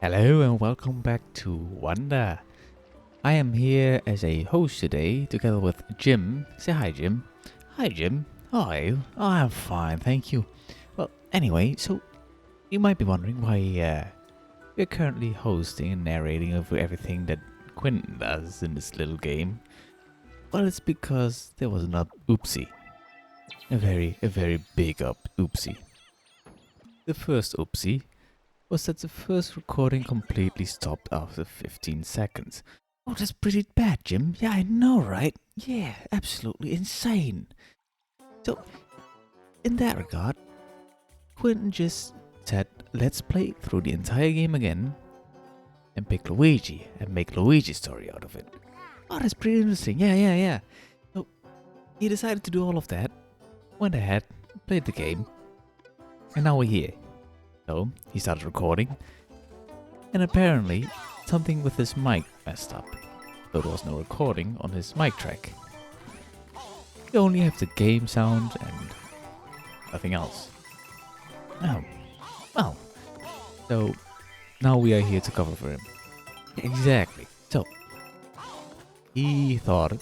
Hello and welcome back to Wanda. I am here as a host today together with Jim. Say hi, Jim. Hi, Jim. How are you? Oh, I'm fine, thank you. Well, anyway, so you might be wondering why we're currently hosting and narrating over everything that Quentin does in this little game. Well, it's because there was an oopsie. A very big oopsie. The first oopsie was that the first recording completely stopped after 15 seconds. Oh, that's pretty bad, Jim. Yeah, I know, right? Yeah, absolutely insane. So, in that regard, Quentin just said, let's play through the entire game again and pick Luigi and make Luigi's story out of it. Oh, that's pretty interesting. Yeah. So, he decided to do all of that, went ahead, played the game, and now we're here. So, he started recording, and apparently, something with his mic messed up. So there was no recording on his mic track. You only have the game sound and nothing else. Oh, well. So now we are here to cover for him. Exactly. So he thought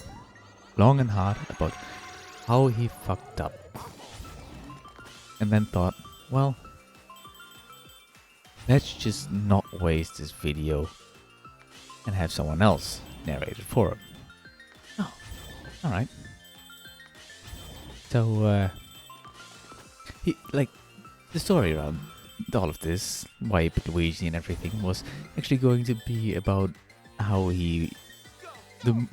long and hard about how he fucked up. And then thought, well, let's just not waste this video and have someone else narrate it for him. Oh, alright. So, he, like, the story around all of this, why he picked Luigi and everything, was actually going to be about how the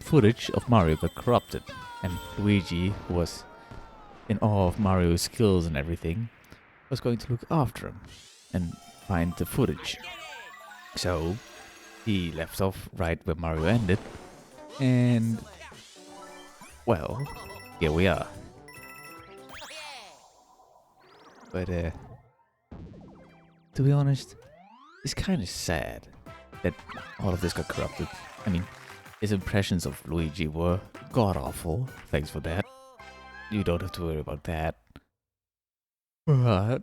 footage of Mario got corrupted, and Luigi, who was in awe of Mario's skills and everything, was going to look after him and find the footage. So, he left off right where Mario ended, and, well, here we are. But, to be honest, it's kind of sad that all of this got corrupted. I mean, his impressions of Luigi were god-awful, thanks for that. You don't have to worry about that. But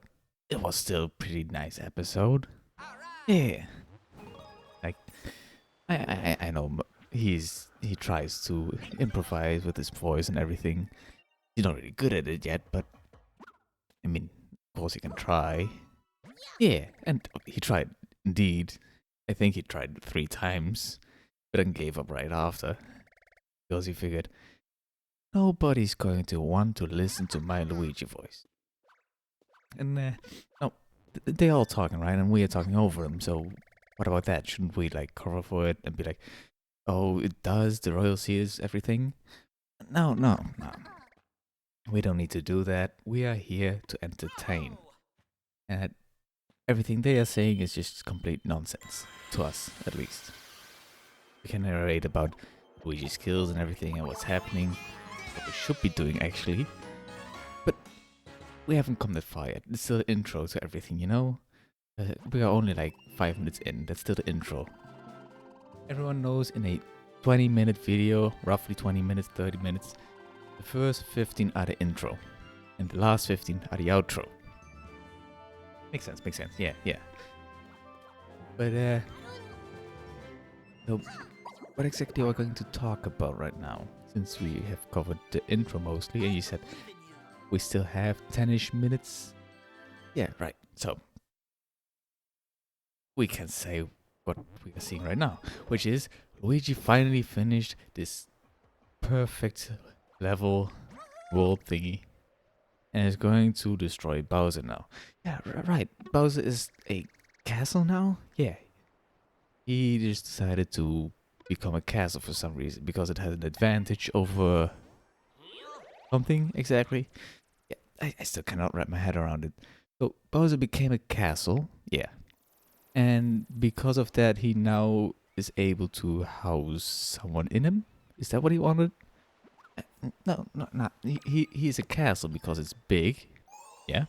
it was still a pretty nice episode. Yeah. Like, I know he tries to improvise with his voice and everything. He's not really good at it yet, but I mean, of course he can try. Yeah, and he tried indeed. I think he tried 3 times, but then gave up right after. Because he figured, nobody's going to want to listen to my Luigi voice. And, no, they're all talking, right? And we are talking over them, so what about that? Shouldn't we, like, cover for it and be like, oh, it does, the royalty is everything? No. We don't need to do that. We are here to entertain. And everything they are saying is just complete nonsense. To us, at least. We can narrate about Luigi's skills and everything and what's happening. What we should be doing, actually. But we haven't come that far yet. It's still the intro to everything, you know? We are only like 5 minutes in. That's still the intro. Everyone knows in a 20-minute video, roughly 20 minutes, 30 minutes, the first 15 are the intro. And the last 15 are the outro. Makes sense. Yeah. But, so what exactly are we going to talk about right now? Since we have covered the intro mostly, and you said we still have 10-ish minutes. Yeah, right. So, we can say what we are seeing right now, which is Luigi finally finished this perfect level world thingy and is going to destroy Bowser now. Yeah, right. Bowser is a castle now? Yeah. He just decided to become a castle for some reason because it has an advantage over something exactly. Yeah, I still cannot wrap my head around it. So Bowser became a castle, yeah. And because of that, he now is able to house someone in him. Is that what he wanted? No, not. He is a castle because it's big, yeah,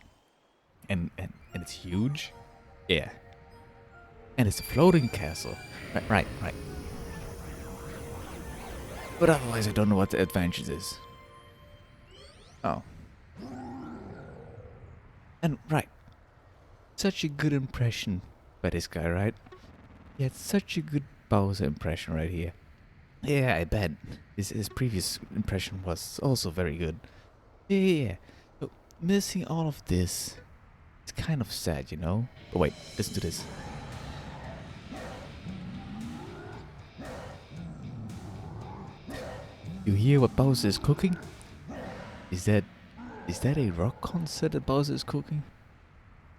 and it's huge, yeah, and it's a floating castle. Right. But otherwise, I don't know what the advantage is. Oh, and right, such a good impression by this guy, right? He had such a good Bowser impression right here. Yeah, I bet. His previous impression was also very good. Yeah, yeah, yeah. So, missing all of this, it's kind of sad, you know? But wait, listen to this. You hear what Bowser is cooking? Is that a rock concert that Bowser is cooking?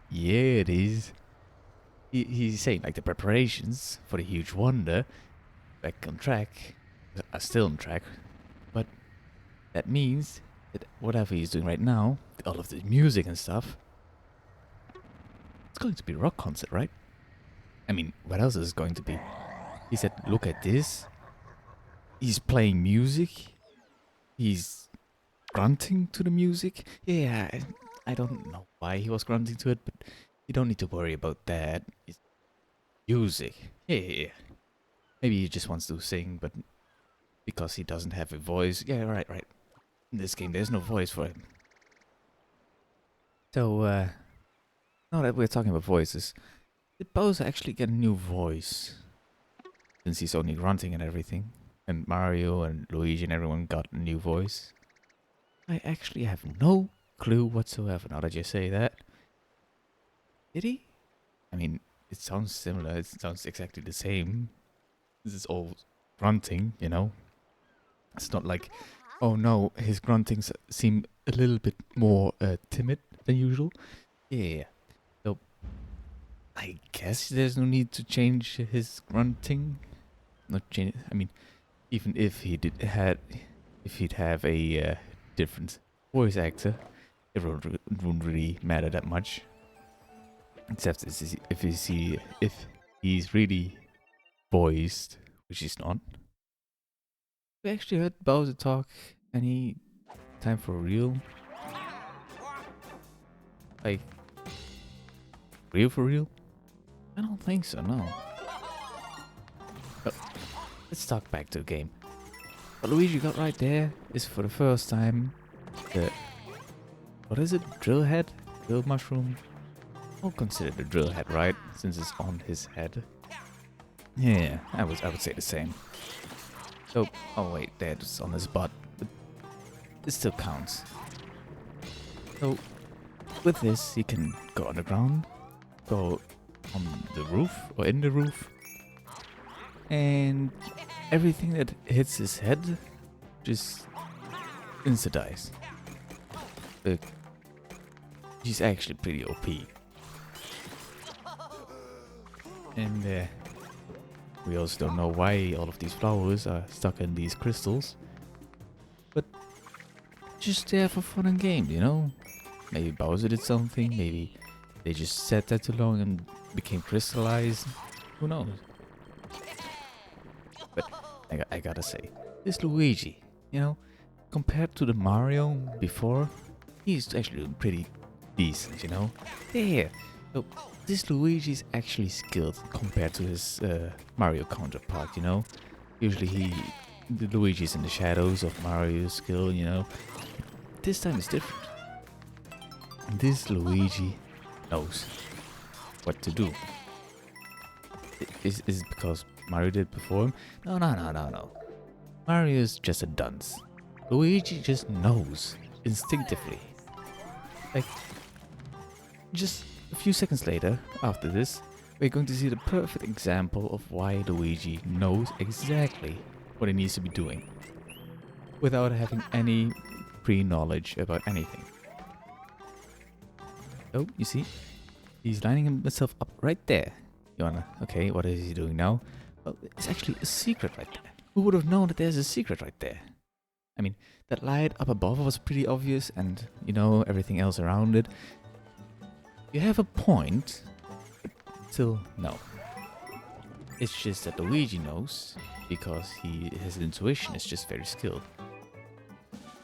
Yeah, it is. He's saying like the preparations for the huge wonder back on track are still on track, but that means that whatever he's doing right now, all of the music and stuff, it's going to be a rock concert, right? I mean, what else is it going to be? He said, look at this. He's playing music. He's grunting to the music. Yeah, I don't know why he was grunting to it, but you don't need to worry about that. It's music. Yeah, yeah, yeah. Maybe he just wants to sing, but because he doesn't have a voice. Yeah, right, right. In this game, there's no voice for him. So, now that we're talking about voices, did Bowser actually get a new voice? Since he's only grunting and everything. And Mario and Luigi and everyone got a new voice. I actually have no clue whatsoever now that you say that. Did he? I mean, it sounds similar. It sounds exactly the same. This is all grunting, you know? It's not like, oh no, his gruntings seem a little bit more timid than usual. Yeah. So, I guess there's no need to change his grunting. Not change. I mean, even if if he'd have a different voice actor, it wouldn't really matter that much. Except if he's really voiced, which he's not. We actually heard Bowser talk any time for real? Like, real for real? I don't think so, no. But let's talk back to the game. What Luigi got right there is for the first time the... What is it? Drill head? Drill mushroom? I'll consider the drill head, right? Since it's on his head. Yeah, I would say the same. So, oh wait, that's on his butt. But it still counts. So, with this, he can go underground, go on the roof or in the roof, and everything that hits his head just insta-dies. He's actually pretty OP. And we also don't know why all of these flowers are stuck in these crystals. But just there for fun and games, you know? Maybe Bowser did something, maybe they just sat there too long and became crystallized. Who knows? But I gotta say, this Luigi, you know, compared to the Mario before, he's actually pretty decent, you know? Yeah. So this Luigi is actually skilled compared to his Mario counterpart, you know? Usually the Luigi's in the shadows of Mario's skill, you know? This time it's different. And this Luigi knows what to do. Is it because Mario did before him? No. Mario is just a dunce. Luigi just knows instinctively. Like, just a few seconds later, after this, we're going to see the perfect example of why Luigi knows exactly what he needs to be doing without having any pre-knowledge about anything. Oh, you see? He's lining himself up right there. You wanna... Okay, what is he doing now? Well, it's actually a secret right there. Who would have known that there's a secret right there? I mean, that light up above was pretty obvious and, you know, everything else around it. You have a point, but still, no. It's just that Luigi knows, because his intuition is just very skilled.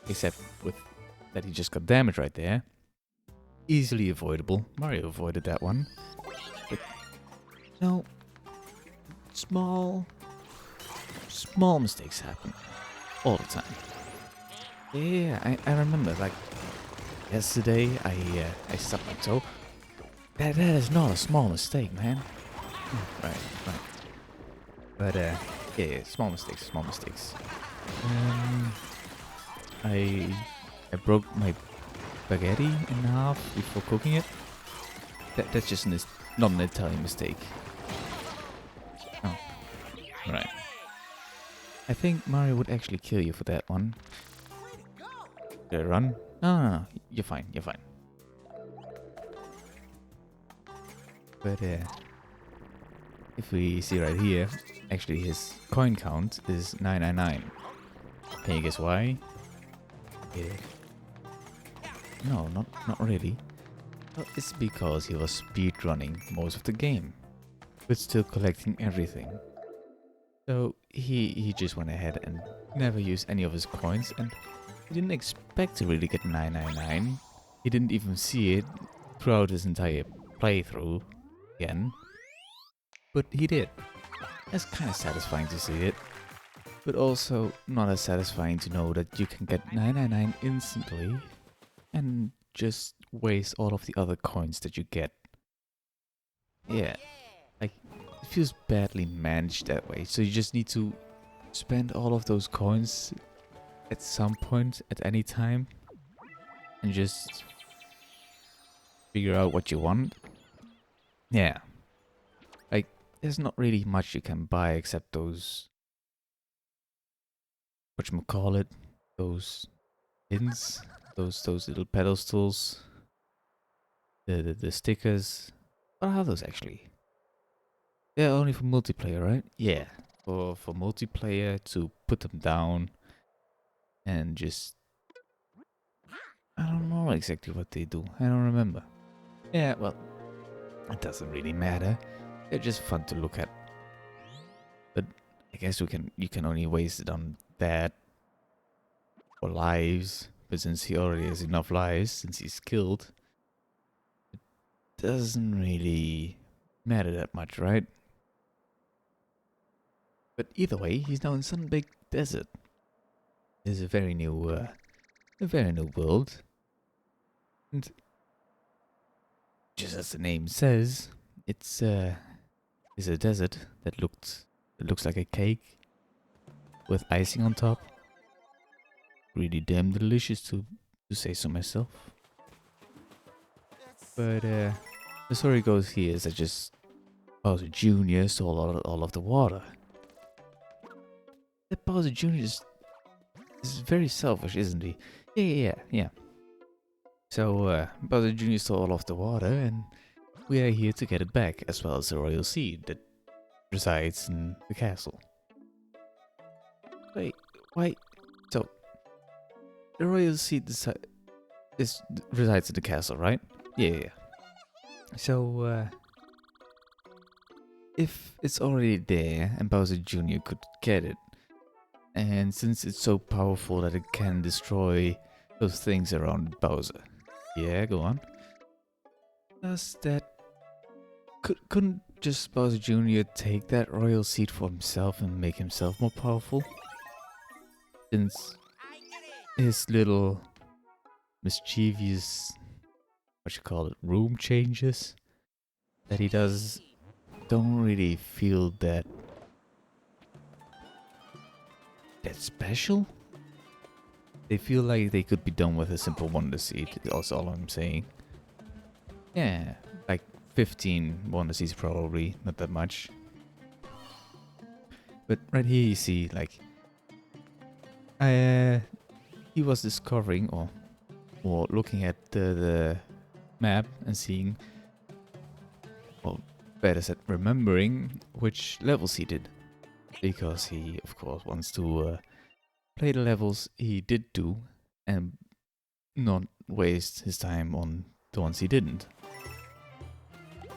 Except with that he just got damage right there. Easily avoidable. Mario avoided that one. But, no. Small mistakes happen. All the time. Yeah, I remember, like, yesterday I stubbed my toe. That is not a small mistake, man. Right. But yeah, small mistakes, small mistakes. Um, I broke my spaghetti in half before cooking it. That's just not an Italian mistake. Oh, right. I think Mario would actually kill you for that one. Did I run? No, you're fine, you're fine. But if we see right here, actually his coin count is 999. Can you guess why? Yeah. No, not really. Well, it's because he was speedrunning most of the game, but still collecting everything. So he just went ahead and never used any of his coins, and he didn't expect to really get 999. He didn't even see it throughout his entire playthrough again, but he did. It's kind of satisfying to see it, but also not as satisfying to know that you can get 999 instantly and just waste all of the other coins that you get. Yeah, like, it feels badly managed that way, so you just need to spend all of those coins at some point, at any time, and just figure out what you want. Yeah, like, there's not really much you can buy except those, whatchamacallit, those pins, those little pedestals, the stickers. What are those actually? They're only for multiplayer, right? Yeah, for multiplayer, to put them down and just, I don't know exactly what they do. I don't remember. Yeah, well, it doesn't really matter. They're just fun to look at. But I guess you can only waste it on that for lives. But since he already has enough lives, since he's killed, it doesn't really matter that much, right? But either way, he's now in some big desert. There's a very new world, and just as the name says, it's a desert that looks like a cake with icing on top. Really damn delicious to say so myself. But the story goes here is that just Bowser Jr. stole all of the water. That Bowser Jr. is very selfish, isn't he? Yeah. So Bowser Jr. stole all of the water, and we are here to get it back, as well as the royal seed that resides in the castle. Wait, why? So the royal seed resides in the castle, right? Yeah. So if it's already there and Bowser Jr. could get it, and since it's so powerful that it can destroy those things around Bowser. Yeah, go on. Does that... Couldn't just Bowser Jr. take that royal seed for himself and make himself more powerful? Since his little mischievous, room changes that he does don't really feel that special? They feel like they could be done with a simple Wonder Seed, that's all I'm saying. Yeah, like 15 Wonder Seeds probably, not that much. But right here you see, like, he was discovering or looking at the map and seeing, or better said, remembering which levels he did. Because he, of course, wants to play the levels he did do and not waste his time on the ones he didn't.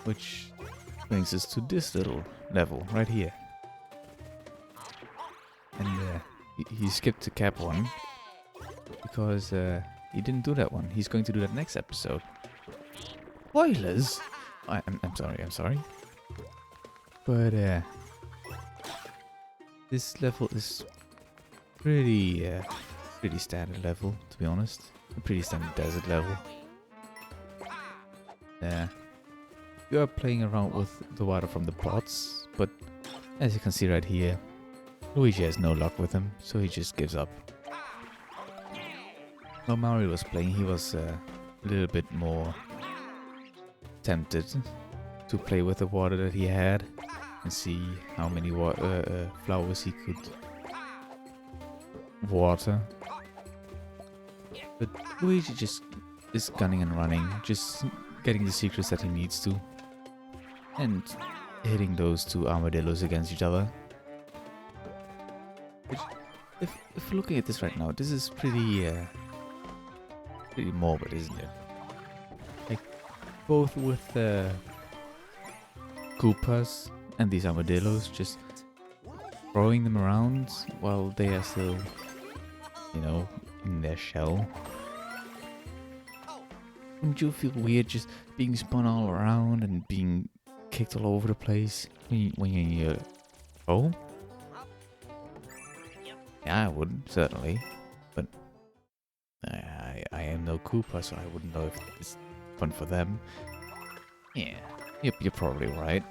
Which brings us to this little level right here. And he skipped the cap one because he didn't do that one. He's going to do that next episode. Spoilers! I'm sorry. But this level is pretty standard level, to be honest. A pretty standard desert level. You are playing around with the water from the pots, but As you can see right here, Luigi has no luck with him, so he just gives up. While Mario was playing, he was a little bit more tempted to play with the water that he had and see how many flowers he could water. But Luigi just is gunning and running, just getting the secrets that he needs to, and hitting those two armadillos against each other. Which, if looking at this right now, this is pretty morbid, isn't it? Like, both with Koopas and these armadillos, just throwing them around while they are still, you know, in their shell. Wouldn't you feel weird just being spun all around and being kicked all over the place when you're in your home? Yeah, I would, certainly. But I am no Koopa, so I wouldn't know if it's fun for them. Yeah, you're probably right.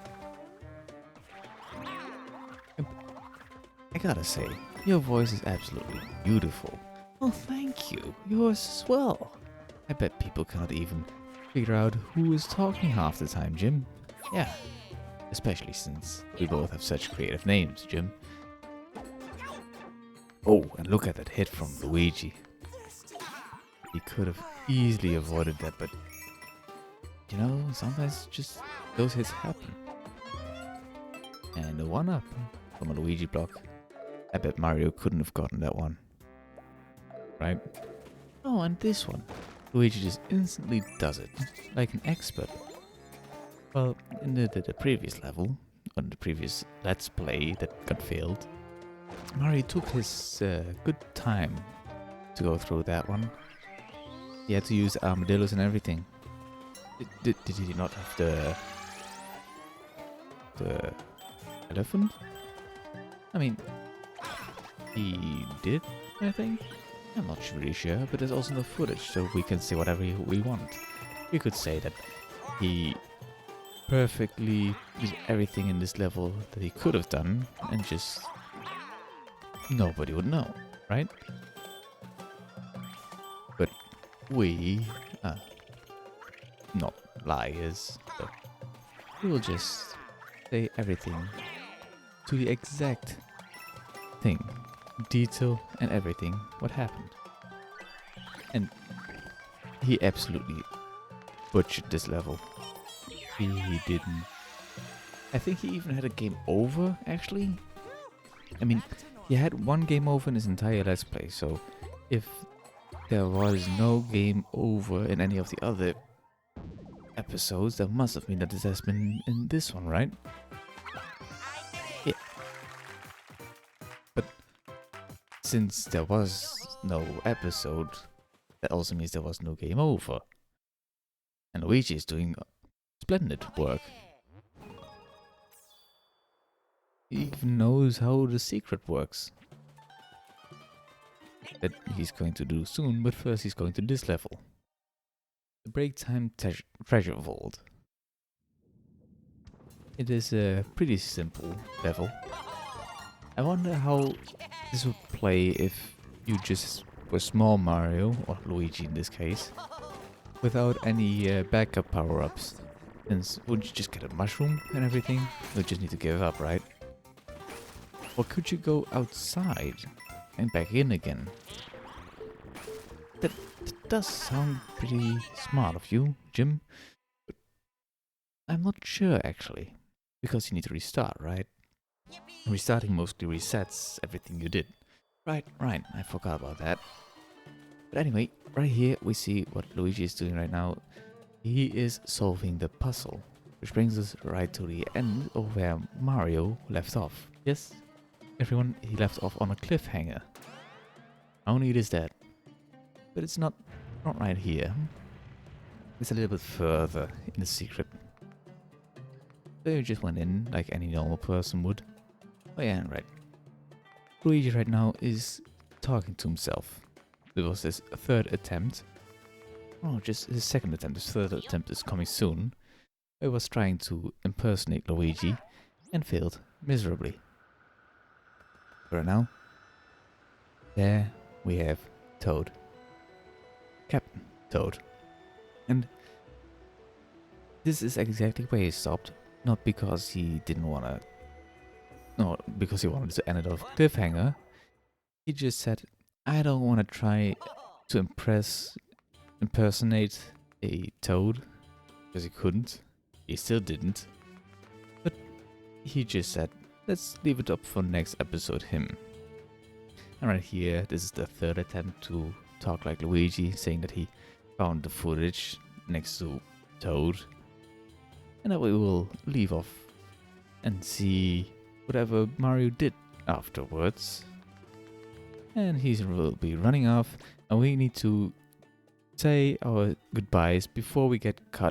I gotta say, your voice is absolutely beautiful. Oh, thank you. Yours as well. I bet people can't even figure out who is talking half the time, Jim. Yeah, especially since we both have such creative names, Jim. Oh, and look at that hit from Luigi. He could have easily avoided that, but you know, sometimes just those hits happen. And a 1-up from a Luigi block. I bet Mario couldn't have gotten that one. Right? Oh, and this one. Luigi just instantly does it, like an expert. Well, in the previous level, on the previous Let's Play that got failed, Mario took his good time to go through that one. He had to use armadillos and everything. Did he not have the elephant? I mean, he did, I think. I'm not really sure, but there's also no footage, so we can say whatever we want. We could say that he perfectly did everything in this level that he could have done, and just nobody would know, right? But we are not liars, but we will just say everything to the exact thing, detail and everything, what happened. And he absolutely butchered this level. He didn't. I think he even had a game over, actually. I mean, he had one game over in his entire Let's Play, so if there was no game over in any of the other episodes, that must have been that this has been in this one, right? Yeah. But since there was no episode, that also means there was no game over. And Luigi is doing splendid work. He even knows how the secret works. That he's going to do soon, but first he's going to this level. The Break Time Treasure Vault. It is a pretty simple level. I wonder how this would play if you just were small Mario, or Luigi in this case, without any backup power-ups. Since wouldn't you just get a mushroom and everything? You'll just need to give up, right? Or could you go outside and back in again? That does sound pretty smart of you, Jim. But I'm not sure, actually. Because you need to restart, right? Restarting mostly resets everything you did. Right, I forgot about that. But anyway, right here we see what Luigi is doing right now. He is solving the puzzle, which brings us right to the end of where Mario left off. Yes, everyone, he left off on a cliffhanger. Only it is that. But it's not right here. It's a little bit further in the secret. So you just went in like any normal person would. Oh yeah, right. Luigi right now is talking to himself. It was his third attempt. Oh, just his second attempt. His third attempt is coming soon. He was trying to impersonate Luigi and failed miserably. For now, there we have Toad. Captain Toad. And this is exactly where he stopped. Not because he didn't want to... No, because he wanted to end it off cliffhanger. He just said, I don't want to try to impersonate a Toad. Because he couldn't. He still didn't. But he just said, let's leave it up for next episode him. And right here, this is the third attempt to talk like Luigi, saying that he found the footage next to Toad. And then we will leave off and see whatever Mario did afterwards. And he will be running off, and we need to say our goodbyes before we get cut